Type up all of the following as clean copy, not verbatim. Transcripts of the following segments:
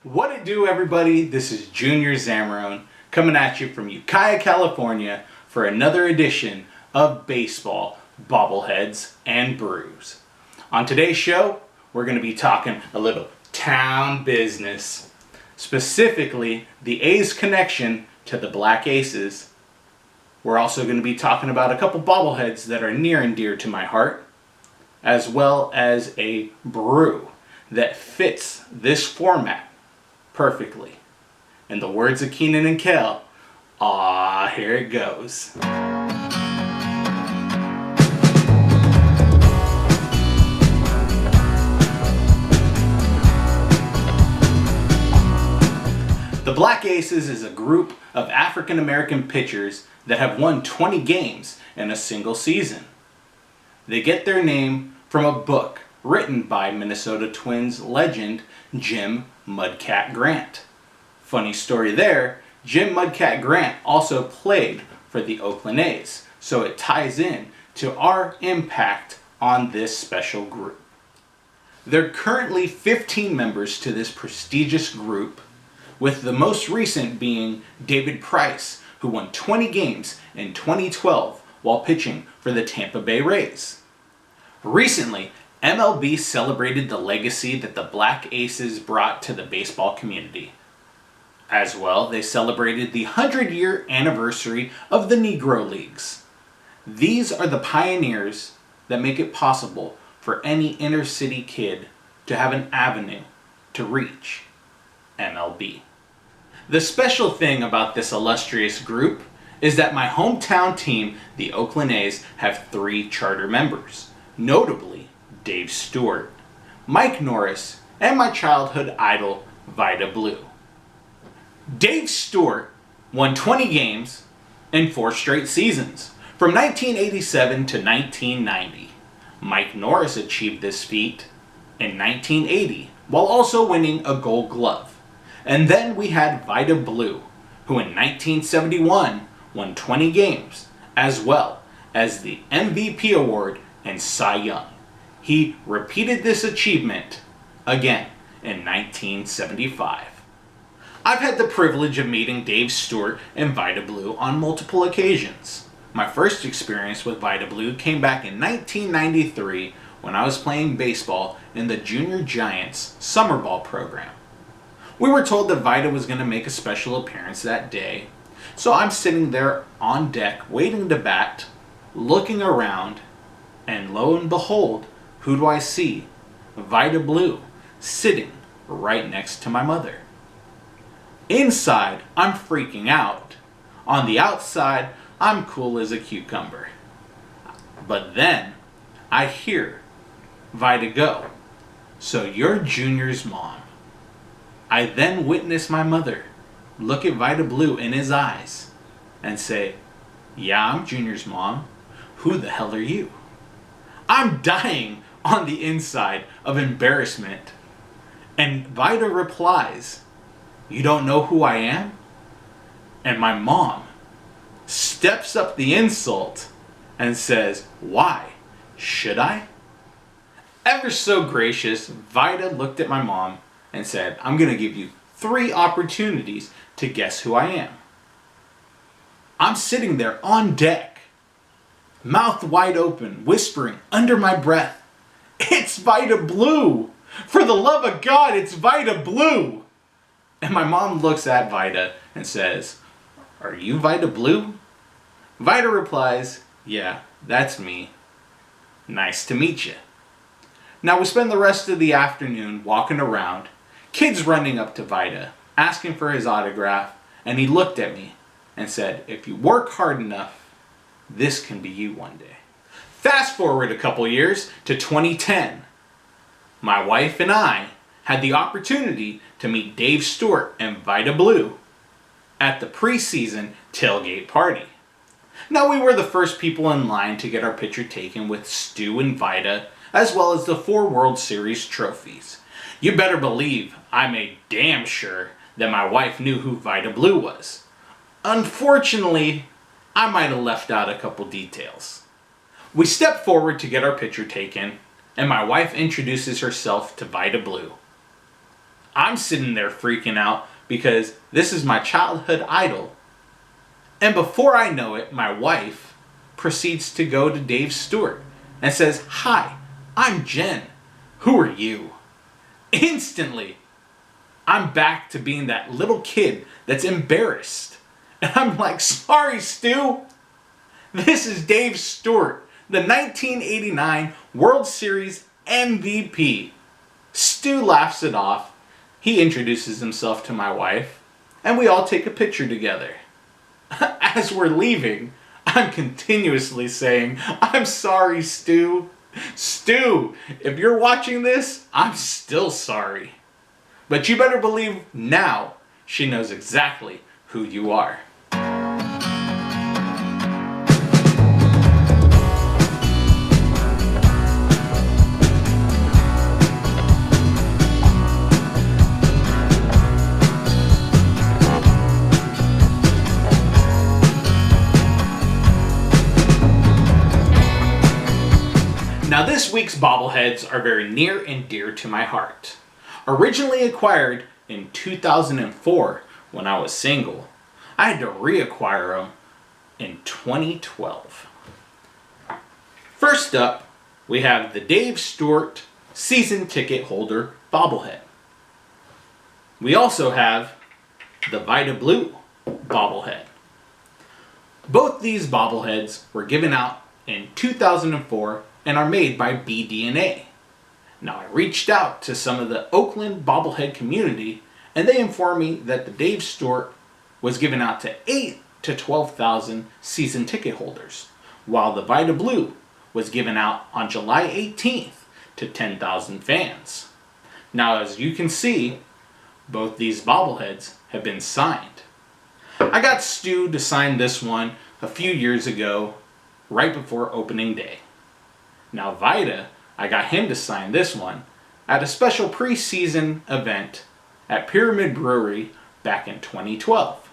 What it do, everybody? This is Junior Zamrone coming at you from Ukiah, California for another edition of Baseball, Bobbleheads, and Brews. On today's show, we're going to be talking a little town business, specifically the A's connection to the BlackAces. We're also going to be talking about a couple bobbleheads that are near and dear to my heart, as well as a brew that fits this format perfectly. In the words of Keenan and Kel, here it goes. The BlackAces is a group of African American pitchers that have won 20 games in a single season. They get their name from a book written by Minnesota Twins legend Jim Mudcat Grant. Funny story there, Jim Mudcat Grant also played for the Oakland A's, so it ties in to our impact on this special group. There are currently 15 members to this prestigious group, with the most recent being David Price, who won 20 games in 2012 while pitching for the Tampa Bay Rays. Recently, MLB celebrated the legacy that the BlackAces brought to the baseball community. As well, they celebrated the 100-year anniversary of the Negro Leagues. These are the pioneers that make it possible for any inner city kid to have an avenue to reach MLB. The special thing about this illustrious group is that my hometown team, the Oakland A's, have 3 charter members, notably Dave Stewart, Mike Norris, and my childhood idol, Vita Blue. Dave Stewart won 20 games in 4 straight seasons, from 1987 to 1990. Mike Norris achieved this feat in 1980, while also winning a Gold Glove. And then we had Vita Blue, who in 1971 won 20 games, as well as the MVP award and Cy Young. He repeated this achievement again in 1975. I've had the privilege of meeting Dave Stewart and Vita Blue on multiple occasions. My first experience with Vita Blue came back in 1993 when I was playing baseball in the Junior Giants summer ball program. We were told that Vita was going to make a special appearance that day, so I'm sitting there on deck waiting to bat, looking around, and lo and behold, who do I see? Vita Blue, sitting right next to my mother. Inside, I'm freaking out. On the outside, I'm cool as a cucumber. But then, I hear Vita go, "So you're Junior's mom." I then witness my mother look at Vita Blue in his eyes and say, "Yeah, I'm Junior's mom. Who the hell are you?" I'm dying on the inside of embarrassment. And Vita replies, "You don't know who I am?" And my mom steps up the insult and says, "Why? Should I?" Ever so gracious, Vita looked at my mom and said, "I'm going to give you 3 opportunities to guess who I am." I'm sitting there on deck, mouth wide open, whispering under my breath, "It's Vita Blue! For the love of God, it's Vita Blue!" And my mom looks at Vita and says, "Are you Vita Blue?" Vita replies, "Yeah, that's me. Nice to meet you." Now we spend the rest of the afternoon walking around, kids running up to Vita, asking for his autograph, and he looked at me and said, "If you work hard enough, this can be you one day." Fast forward a couple years to 2010. My wife and I had the opportunity to meet Dave Stewart and Vita Blue at the preseason tailgate party. Now we were the first people in line to get our picture taken with Stu and Vita, as well as the 4 World Series trophies. You better believe I made damn sure that my wife knew who Vita Blue was. Unfortunately, I might have left out a couple details. We step forward to get our picture taken, and my wife introduces herself to Vita Blue. I'm sitting there freaking out because this is my childhood idol. And before I know it, my wife proceeds to go to Dave Stewart and says, "Hi, I'm Jen. Who are you?" Instantly, I'm back to being that little kid that's embarrassed. And I'm like, "Sorry, Stu. This is Dave Stewart, the 1989 World Series MVP." Stu laughs it off. He introduces himself to my wife, and we all take a picture together. As we're leaving, I'm continuously saying, "I'm sorry, Stu. Stu, if you're watching this, I'm still sorry. But you better believe now she knows exactly who you are." Now this week's bobbleheads are very near and dear to my heart. Originally acquired in 2004 when I was single, I had to reacquire them in 2012. First up, we have the Dave Stewart season ticket holder bobblehead. We also have the Vita Blue bobblehead. Both these bobbleheads were given out in 2004 and are made by BDNA. Now I reached out to some of the Oakland bobblehead community and they informed me that the Dave Stewart was given out to 8 to 12,000 season ticket holders, while the Vita Blue was given out on July 18th to 10,000 fans. Now as you can see, both these bobbleheads have been signed. I got Stu to sign this one a few years ago, right before opening day. Now Vita, I got him to sign this one at a special preseason event at Pyramid Brewery back in 2012.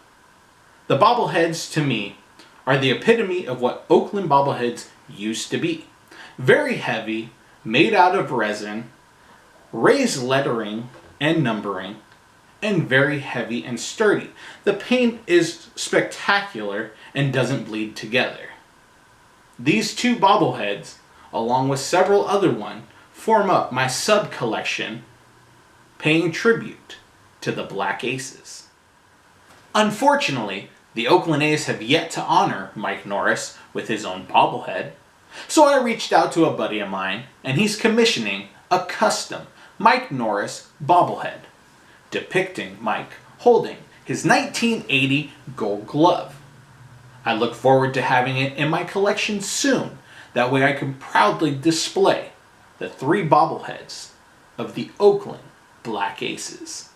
The bobbleheads to me are the epitome of what Oakland bobbleheads used to be. Very heavy, made out of resin, raised lettering and numbering, and very heavy and sturdy. The paint is spectacular and doesn't bleed together. These two bobbleheads, along with several other ones, form up my sub-collection, paying tribute to the BlackAces. Unfortunately, the Oakland A's have yet to honor Mike Norris with his own bobblehead, so I reached out to a buddy of mine, and he's commissioning a custom Mike Norris bobblehead, depicting Mike holding his 1980 Gold Glove. I look forward to having it in my collection soon. That way I can proudly display the 3 bobbleheads of the Oakland BlackAces.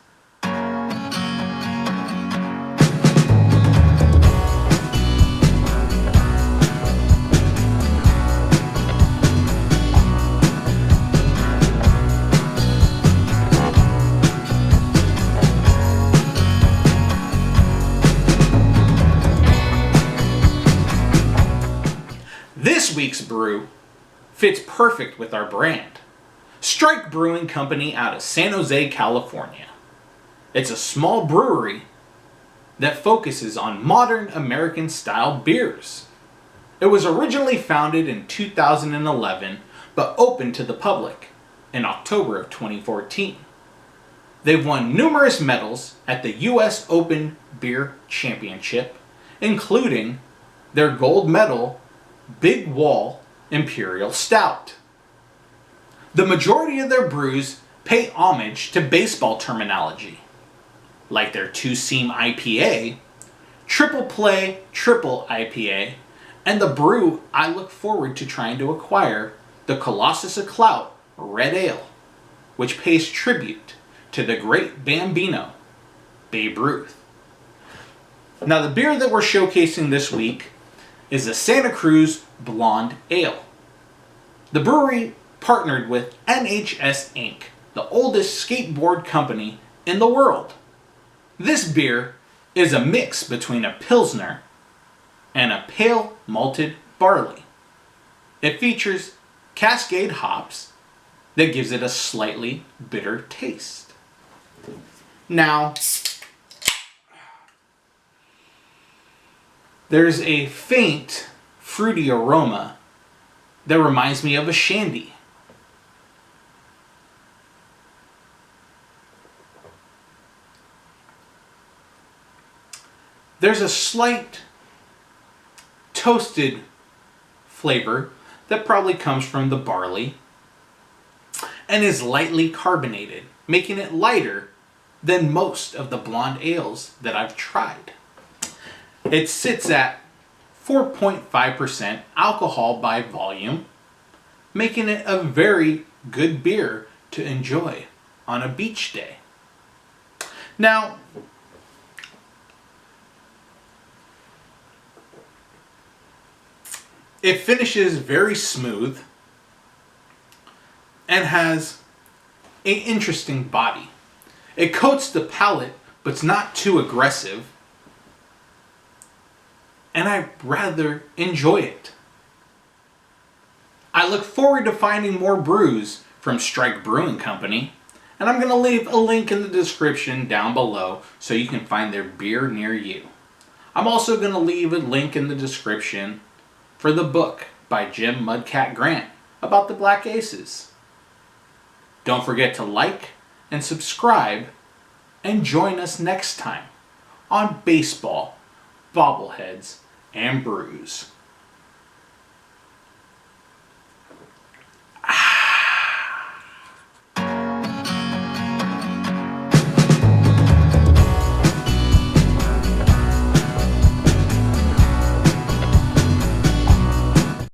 This week's brew fits perfect with our brand. Strike Brewing Company out of San Jose, California. It's a small brewery that focuses on modern American style beers. It was originally founded in 2011 but opened to the public in October of 2014. They've won numerous medals at the US Open Beer Championship, including their gold medal Big Wall Imperial Stout. The majority of their brews pay homage to baseball terminology, like their two-seam IPA, triple play triple IPA, and the brew I look forward to trying to acquire, the Colossus of Clout Red Ale, which pays tribute to the great Bambino, Babe Ruth. Now the beer that we're showcasing this week is the Santa Cruz Blonde Ale. The brewery partnered with NHS Inc., the oldest skateboard company in the world. This beer is a mix between a Pilsner and a pale malted barley. It features Cascade hops that gives it a slightly bitter taste. Now, there's a faint fruity aroma that reminds me of a shandy. There's a slight toasted flavor that probably comes from the barley and is lightly carbonated, making it lighter than most of the blonde ales that I've tried. It sits at 4.5% alcohol by volume, making it a very good beer to enjoy on a beach day. Now, it finishes very smooth and has an interesting body. It coats the palate, but it's not too aggressive, and I rather enjoy it. I look forward to finding more brews from Strike Brewing Company, and I'm going to leave a link in the description down below so you can find their beer near you. I'm also going to leave a link in the description for the book by Jim Mudcat Grant about the BlackAces. Don't forget to like and subscribe and join us next time on baseball, bobbleheads, and brews.